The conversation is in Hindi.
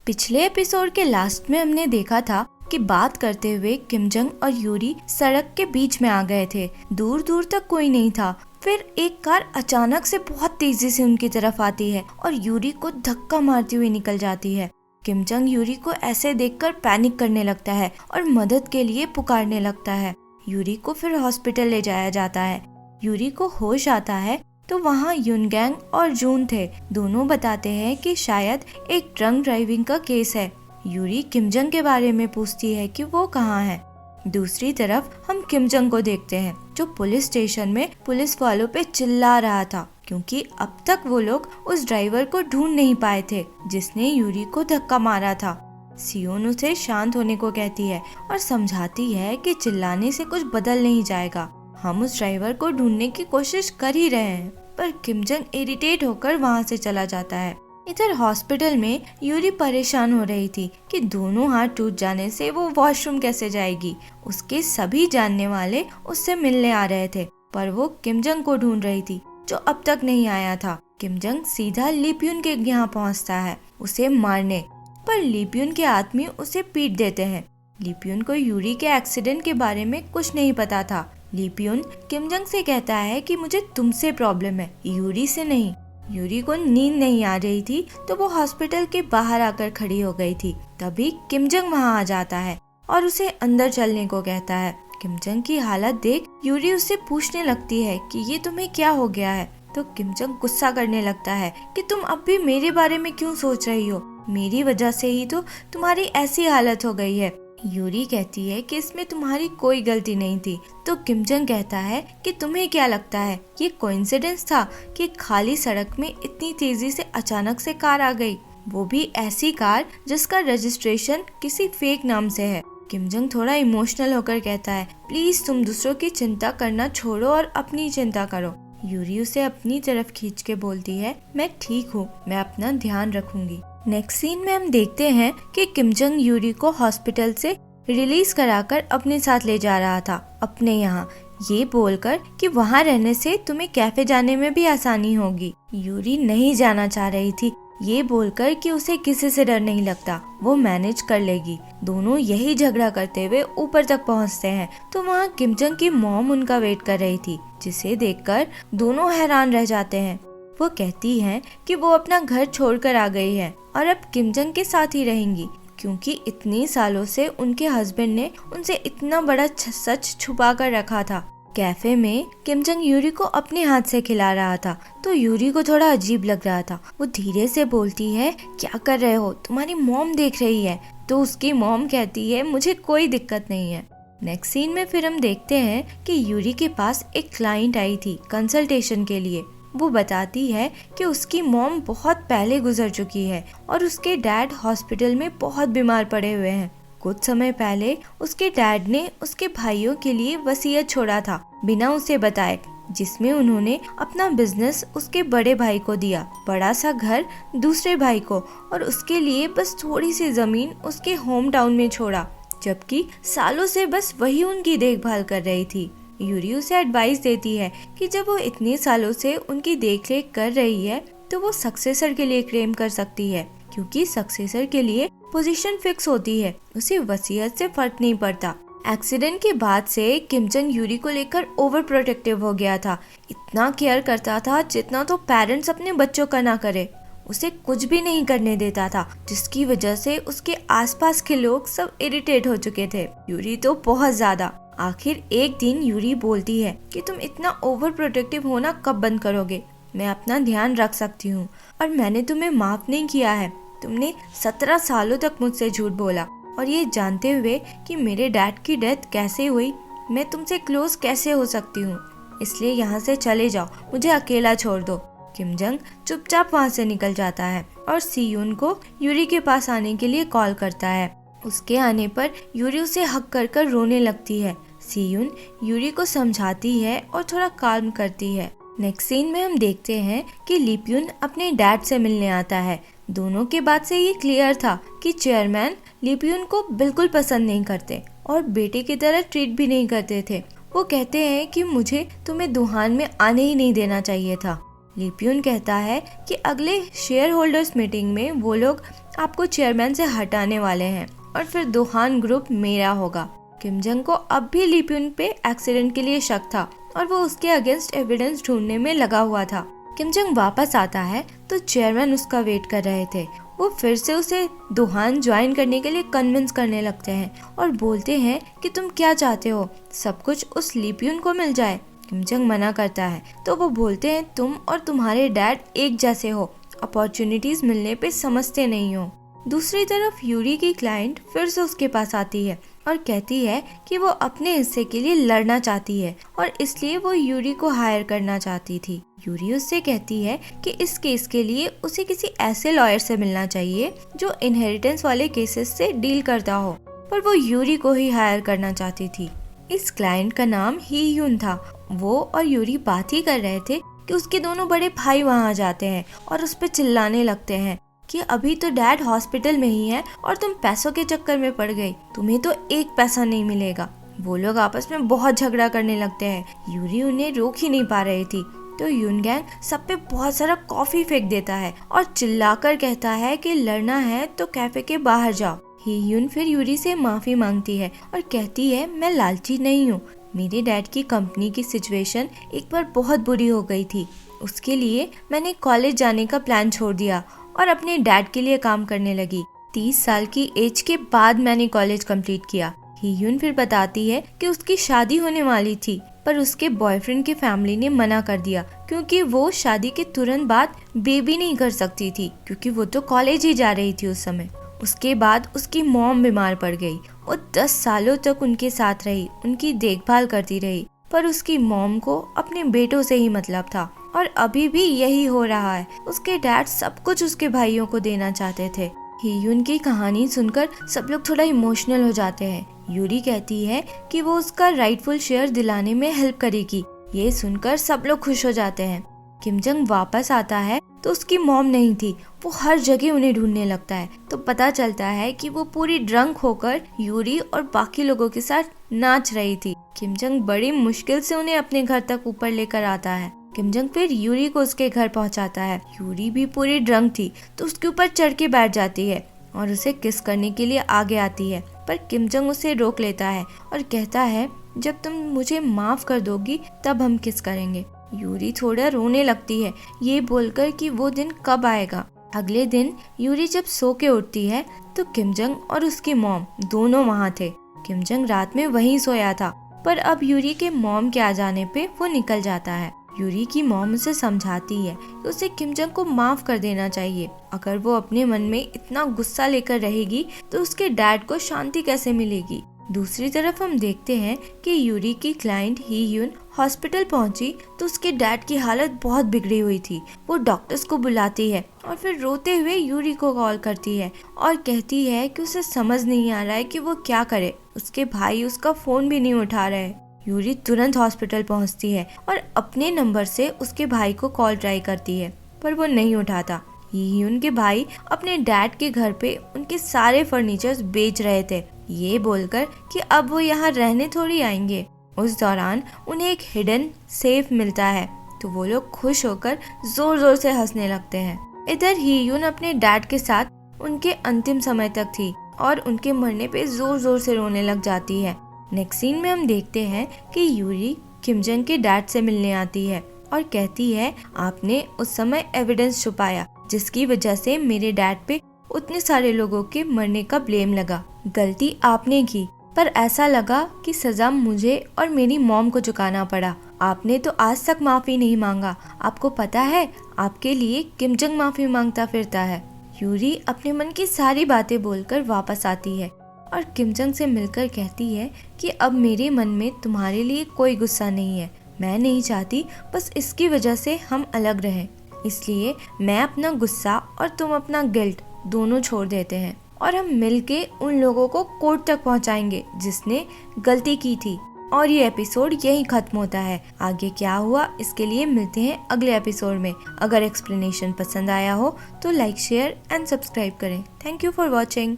पिछले एपिसोड के लास्ट में हमने देखा था कि बात करते हुए किम जंग और यूरी सड़क के बीच में आ गए थे। दूर दूर तक कोई नहीं था। फिर एक कार अचानक से बहुत तेजी से उनकी तरफ आती है और यूरी को धक्का मारती हुई निकल जाती है। किम जंग यूरी को ऐसे देखकर पैनिक करने लगता है और मदद के लिए पुकारने लगता है। यूरी को फिर हॉस्पिटल ले जाया जाता है। यूरी को होश आता है तो वहाँ युनगैंग और जून थे। दोनों बताते हैं कि शायद एक ड्रंक ड्राइविंग का केस है। यूरी किम जंग के बारे में पूछती है कि वो कहाँ है। दूसरी तरफ हम किम जंग को देखते हैं जो पुलिस स्टेशन में पुलिस वालों पे चिल्ला रहा था क्योंकि अब तक वो लोग उस ड्राइवर को ढूंढ नहीं पाए थे जिसने यूरी को धक्का मारा था। सियोन उसे शांत होने को कहती है और समझाती है कि चिल्लाने से कुछ बदल नहीं जाएगा। हम उस ड्राइवर को ढूंढने की कोशिश कर ही रहे हैं। पर किम जंग इरिटेट होकर वहाँ से चला जाता है। इधर हॉस्पिटल में यूरी परेशान हो रही थी कि दोनों हाथ टूट जाने से वो वॉशरूम कैसे जाएगी। उसके सभी जानने वाले उससे मिलने आ रहे थे पर वो किम जंग को ढूंढ रही थी जो अब तक नहीं आया था। किम जंग सीधा लीप्यून के यहाँ पहुँचता है उसे मारने, पर लीप्यून के आदमी उसे पीट देते हैं। लीप्यून को यूरी के एक्सीडेंट के बारे में कुछ नहीं पता था। लीप्यून किम जंग से कहता है कि मुझे तुमसे प्रॉब्लम है, यूरी से नहीं। यूरी को नींद नहीं आ रही थी तो वो हॉस्पिटल के बाहर आकर खड़ी हो गई थी। तभी किम जंग वहाँ आ जाता है और उसे अंदर चलने को कहता है। किम जंग की हालत देख यूरी उससे पूछने लगती है कि ये तुम्हें क्या हो गया है। तो किम जंग गुस्सा करने लगता है कि तुम अब भी मेरे बारे में क्यों सोच रही हो, मेरी वजह से ही तो तुम्हारी ऐसी हालत हो गई है। यूरी कहती है कि इसमें तुम्हारी कोई गलती नहीं थी। तो किम जंग कहता है कि तुम्हें क्या लगता है ये कोइंसिडेंस था कि खाली सड़क में इतनी तेजी से अचानक से कार आ गई, वो भी ऐसी कार जिसका रजिस्ट्रेशन किसी फेक नाम से है। किम जंग थोड़ा इमोशनल होकर कहता है प्लीज तुम दूसरों की चिंता करना छोड़ो और अपनी चिंता करो। यूरी उसे अपनी तरफ खींच के बोलती है मैं ठीक हूँ, मैं अपना ध्यान रखूंगी। नेक्स्ट सीन में हम देखते हैं कि किम जंग यूरी को हॉस्पिटल से रिलीज कराकर अपने साथ ले जा रहा था अपने यहाँ, ये बोलकर कि वहाँ रहने से तुम्हें कैफे जाने में भी आसानी होगी। यूरी नहीं जाना चाह रही थी, ये बोलकर कि उसे किसी से डर नहीं लगता, वो मैनेज कर लेगी। दोनों यही झगड़ा करते हुए ऊपर तक पहुँचते हैं तो वहाँ किम जंग की मॉम उनका वेट कर रही थी जिसे देखकर दोनों हैरान रह जाते हैं। वो कहती हैं कि वो अपना घर छोड़कर आ गई है और अब किम जंग के साथ ही रहेंगी क्योंकि इतने सालों से उनके हस्बैंड ने उनसे इतना बड़ा सच छुपा कर रखा था। कैफे में किम जंग यूरी को अपने हाथ से खिला रहा था तो यूरी को थोड़ा अजीब लग रहा था। वो धीरे से बोलती है क्या कर रहे हो, तुम्हारी मॉम देख रही है। तो उसकी मॉम कहती है मुझे कोई दिक्कत नहीं है। नेक्स्ट सीन में फिर हम देखते हैं कि यूरी के पास एक क्लाइंट आई थी कंसल्टेशन के लिए। वो बताती है कि उसकी मॉम बहुत पहले गुजर चुकी है और उसके डैड हॉस्पिटल में बहुत बीमार पड़े हुए हैं। कुछ समय पहले उसके डैड ने उसके भाइयों के लिए वसीयत छोड़ा था बिना उसे बताए, जिसमें उन्होंने अपना बिजनेस उसके बड़े भाई को दिया, बड़ा सा घर दूसरे भाई को और उसके लिए बस थोड़ी सी जमीन उसके होम टाउन में छोड़ा, जबकि सालों से बस वही उनकी देखभाल कर रही थी। यूरी उसे एडवाइस देती है कि जब वो इतने सालों से उनकी देखरेख कर रही है तो वो सक्सेसर के लिए क्लेम कर सकती है क्योंकि सक्सेसर के लिए पोजीशन फिक्स होती है, उसे वसीयत से फर्क नहीं पड़ता। एक्सीडेंट के बाद से किम जंग यूरी को लेकर ओवर प्रोटेक्टिव हो गया था। इतना केयर करता था जितना तो पेरेंट्स अपने बच्चों का ना करे। उसे कुछ भी नहीं करने देता था जिसकी वजह से उसके आसपास के लोग सब इरिटेट हो चुके थे, यूरी तो बहुत ज्यादा। आखिर एक दिन यूरी बोलती है कि तुम इतना ओवर प्रोटेक्टिव होना कब बंद करोगे, मैं अपना ध्यान रख सकती हूँ और मैंने तुम्हें माफ नहीं किया है। तुमने 17 सालों तक मुझसे झूठ बोला और ये जानते हुए कि मेरे डैड की डेथ कैसे हुई, मैं तुमसे क्लोज कैसे हो सकती हूँ, इसलिए यहाँ से चले जाओ, मुझे अकेला छोड़ दो। किम जंग चुपचाप वहाँ से निकल जाता है और सियोन को यूरी के पास आने के लिए कॉल करता है। उसके आने पर यूरी उसे हक कर रोने लगती है। सियोन यूरी को समझाती है और थोड़ा काल्म करती है। नेक्स्ट सीन में हम देखते हैं कि लीप्यून अपने डैड से मिलने आता है। दोनों के बात से ये क्लियर था कि चेयरमैन लीप्यून को बिल्कुल पसंद नहीं करते और बेटे की तरह ट्रीट भी नहीं करते थे। वो कहते हैं कि मुझे तुम्हें दुहान में आने ही नहीं देना चाहिए था। लीप्यून कहता है कि अगले शेयर होल्डर्स मीटिंग में वो लोग आपको चेयरमैन से हटाने वाले हैं और फिर दोहान ग्रुप मेरा होगा। किमजंग को अब भी लीप्यून पे एक्सीडेंट के लिए शक था और वो उसके अगेंस्ट एविडेंस ढूंढने में लगा हुआ था। किमजंग वापस आता है तो चेयरमैन उसका वेट कर रहे थे। वो फिर से उसे दोहान ज्वाइन करने के लिए कन्विंस करने लगते हैं और बोलते हैं कि तुम क्या चाहते हो, सब कुछ उस लीप्यून को मिल जाए। किमजंग मना करता है तो वो बोलते हैं तुम और तुम्हारे डैड एक जैसे हो, अपॉर्चुनिटीज मिलने पे समझते नहीं हो। दूसरी तरफ यूरी की क्लाइंट फिर से उसके पास आती है और कहती है कि वो अपने हिस्से के लिए लड़ना चाहती है और इसलिए वो यूरी को हायर करना चाहती थी। यूरी उससे कहती है कि इस केस के लिए उसे किसी ऐसे लॉयर से मिलना चाहिए जो इनहेरिटेंस वाले केसेस से डील करता हो, पर वो यूरी को ही हायर करना चाहती थी। इस क्लाइंट का नाम ही यून था। वो और यूरी बात ही कर रहे थे कि उसके दोनों बड़े भाई वहाँ आ जाते हैं और उस पर चिल्लाने लगते हैं कि अभी तो डैड हॉस्पिटल में ही है और तुम पैसों के चक्कर में पड़ गई, तुम्हें तो एक पैसा नहीं मिलेगा। वो लोग आपस में बहुत झगड़ा करने लगते हैं। यूरी उन्हें रोक ही नहीं पा रही थी तो यून गैंग सब पे बहुत सारा कॉफी फेंक देता है और चिल्लाकर कहता है कि लड़ना है तो कैफे के बाहर जाओ। ही यून फिर यूरी से माफी मांगती है और कहती है मैं लालची नहीं हूँ, मेरे डैड की कंपनी की सिचुएशन एक बार बहुत बुरी हो गई थी, उसके लिए मैंने कॉलेज जाने का प्लान छोड़ दिया और अपने डैड के लिए काम करने लगी। 30 साल की एज के बाद मैंने कॉलेज कंप्लीट किया। ही यून फिर बताती है कि उसकी शादी होने वाली थी पर उसके बॉयफ्रेंड की फैमिली ने मना कर दिया क्योंकि वो शादी के तुरंत बाद बेबी नहीं कर सकती थी क्योंकि वो तो कॉलेज ही जा रही थी उस समय। उसके बाद उसकी मॉम बीमार पड़ गई। वो 10 सालों तक उनके साथ रही, उनकी देखभाल करती रही, पर उसकी मॉम को अपने बेटों से ही मतलब था और अभी भी यही हो रहा है। उसके डैड सब कुछ उसके भाइयों को देना चाहते थे। हीयून की कहानी सुनकर सब लोग थोड़ा इमोशनल हो जाते हैं। यूरी कहती है कि वो उसका राइटफुल शेयर दिलाने में हेल्प करेगी। ये सुनकर सब लोग खुश हो जाते हैं। किमजंग वापस आता है तो उसकी मॉम नहीं थी। वो हर जगह उन्हें ढूंढने लगता है तो पता चलता है कि वो पूरी ड्रंक होकर यूरी और बाकी लोगों के साथ नाच रही थी। किमजंग बड़ी मुश्किल से उन्हें अपने घर तक ऊपर लेकर आता है। किमजंग फिर यूरी को उसके घर पहुंचाता है। यूरी भी पूरी ड्रंक थी तो उसके ऊपर चढ़ के बैठ जाती है और उसे किस करने के लिए आगे आती है, पर किमजंग उसे रोक लेता है और कहता है जब तुम मुझे माफ कर दोगी तब हम किस करेंगे। यूरी थोड़ा रोने लगती है ये बोलकर कि वो दिन कब आएगा। अगले दिन यूरी जब सो के उठती है तो किमजंग और उसकी मॉम दोनों वहाँ थे। किमजंग रात में वहीं सोया था पर अब यूरी के मॉम के आ जाने पे वो निकल जाता है। यूरी की मॉम उसे समझाती है कि उसे किमजंग को माफ कर देना चाहिए। अगर वो अपने मन में इतना गुस्सा लेकर रहेगी तो उसके डैड को शांति कैसे मिलेगी। दूसरी तरफ हम देखते हैं कि यूरी की क्लाइंट ही यून हॉस्पिटल पहुंची तो उसके डैड की हालत बहुत बिगड़ी हुई थी। वो डॉक्टर्स को बुलाती है और फिर रोते हुए यूरी को कॉल करती है और कहती है कि उसे समझ नहीं आ रहा है कि वो क्या करे। उसके भाई उसका फोन भी नहीं उठा रहे। यूरी तुरंत हॉस्पिटल पहुंचती है और अपने नंबर से उसके भाई को कॉल ट्राई करती है पर वो नहीं उठाता। यून के भाई अपने डैड के घर पे उनके सारे फर्नीचर्स बेच रहे थे ये बोलकर कि अब वो यहाँ रहने थोड़ी आएंगे। उस दौरान उन्हें एक हिडन सेफ मिलता है तो वो लोग खुश होकर जोर जोर से हंसने लगते हैं। इधर हीयून अपने डैड के साथ उनके अंतिम समय तक थी और उनके मरने पे जोर जोर से रोने लग जाती है। नेक्स्ट सीन में हम देखते हैं कि यूरी किमजंग के डैड से मिलने आती है और कहती है आपने उस समय एविडेंस छुपाया जिसकी वजह से मेरे डैड पे उतने सारे लोगों के मरने का ब्लेम लगा। गलती आपने की पर ऐसा लगा कि सजा मुझे और मेरी मॉम को चुकाना पड़ा। आपने तो आज तक माफी नहीं मांगा। आपको पता है आपके लिए किमजंग माफी मांगता फिरता है। यूरी अपने मन की सारी बातें बोलकर वापस आती है और किमजंग से मिलकर कहती है कि अब मेरे मन में तुम्हारे लिए कोई गुस्सा नहीं है। मैं नहीं चाहती बस इसकी वजह से हम अलग रहें, इसलिए मैं अपना गुस्सा और तुम अपना गिल्ट दोनों छोड़ देते हैं और हम मिलके उन लोगों को कोर्ट तक पहुंचाएंगे जिसने गलती की थी। और ये एपिसोड यहीं खत्म होता है। आगे क्या हुआ इसके लिए मिलते हैं अगले एपिसोड में। अगर एक्सप्लेनेशन पसंद आया हो तो लाइक शेयर एंड सब्सक्राइब करें। Thank you for watching.